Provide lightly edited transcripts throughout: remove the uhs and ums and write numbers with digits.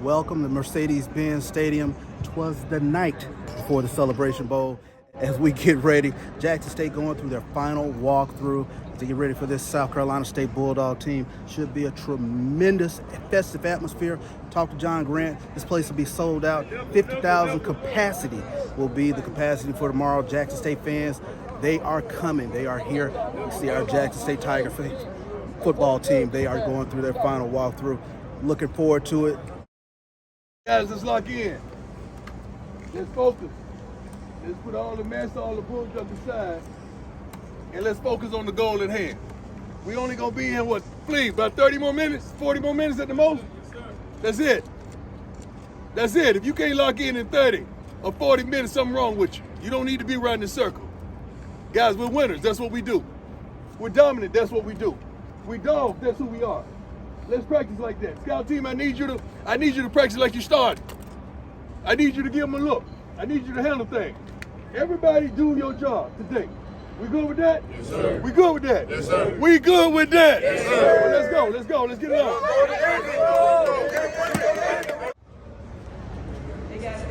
Welcome to Mercedes Benz Stadium. 'Twas the night before the Celebration Bowl. As we get ready, Jackson State going through their final walkthrough to get ready for this South Carolina State Bulldog team. Should be a tremendous festive atmosphere. Talk to John Grant. This place will be sold out. 50,000 capacity will be the capacity for tomorrow. Jackson State fans, they are coming. They are here. You see our Jackson State Tiger football team. They are going through their final walkthrough. Looking forward to it. Guys, let's lock in. Let's focus. Let's put all the mess, all the bullshit aside, and let's focus on the goal at hand. We only gonna be in about 30 more minutes, 40 more minutes at the most? That's it. That's it. If you can't lock in 30 or 40 minutes, something wrong with you. You don't need to be running in circle. Guys, we're winners. That's what we do. We're dominant. That's what we do. We dogs. That's who we are. Let's practice like that. Scout team, I need you to practice like you started. I need you to give them a look. I need you to handle things. Everybody do your job today. We good with that? Yes, sir. We good with that? Yes, sir. We good with that? Yes, sir. Well, let's go. Let's go. Let's get it on. They got to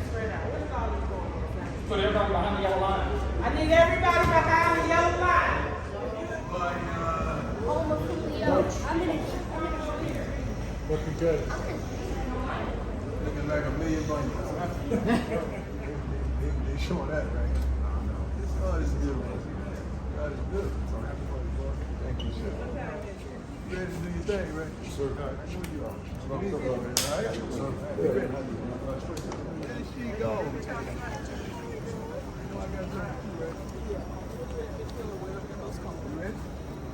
spread out. What's all this going on? Put everybody behind the yellow line. I need everybody behind the yellow line. Looking good. Looking like $1 million bucks. They showing that, right? Oh, this is good. God is good. Thank you, sir. You ready to do your thing, right? Sir. I know you are. All right? There she goes. You know I got something to do, right? You ready?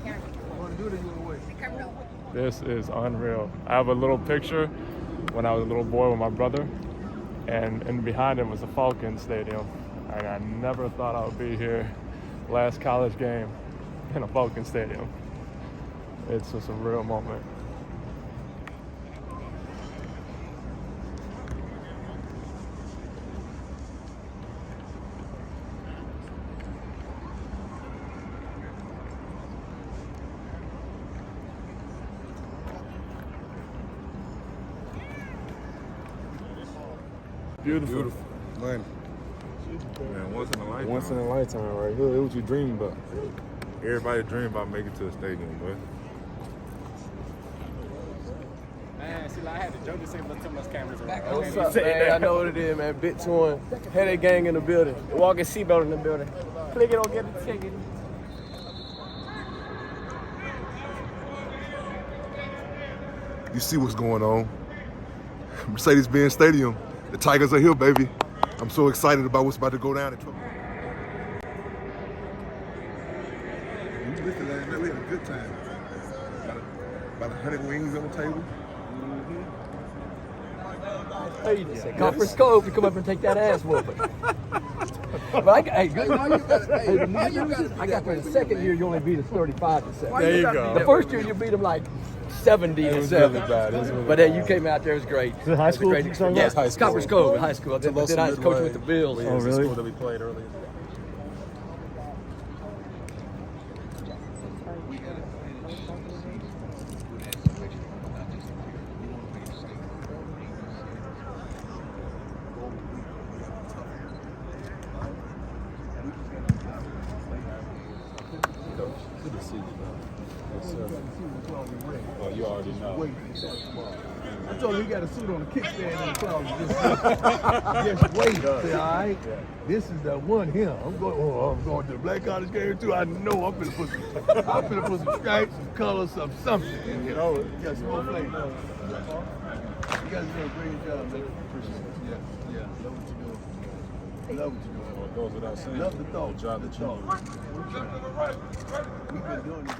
You want to do it or you want to wait? This is unreal. I have a little picture when I was a little boy with my brother, and behind him was the Falcon Stadium. And I never thought I would be here, last college game in a Falcon Stadium. It's just a real moment. Beautiful. Man, once in a lifetime. Once in a lifetime, right here. It was you dream about. Everybody dream about making it to a stadium, but Man, see, I had to joke to say too much cameras around. What's up, man? I know what it is, man. Bit torn. Headache gang in the building. Walking seatbelt in the building. Click it on get the ticket. You see what's going on. Mercedes Benz Stadium. The Tigers are here, baby. I'm so excited about what's about to go down. You missed it last night. We had a good time. About 100 wings on the table. Hey, Conference Cove to come up and take that ass whooping. But I got there the second year, you only beat us 35-7. There you go. The first year, you beat them like 70-7. But then you came out there, it was great. Is it high school? It was a great experience. Yes, Conference Cove, high school. Then I was coaching with the Bills. Oh, really? school that we played earlier. Good to see you, man. Yes, sir. Oh, you already know. I told him he got a suit on a kickstand in the closet. Just wait. Say, all right, this is the one here. I'm going to the Black College game too. I know I'm finna put some stripes, some colors, something. And you know, got some more flavor. You guys doing a great job, man. Appreciate it. Yeah. Love what you're doing. Love what you're doing. Well, it goes without saying. Love the thought. Good job that you do. We've been doing it.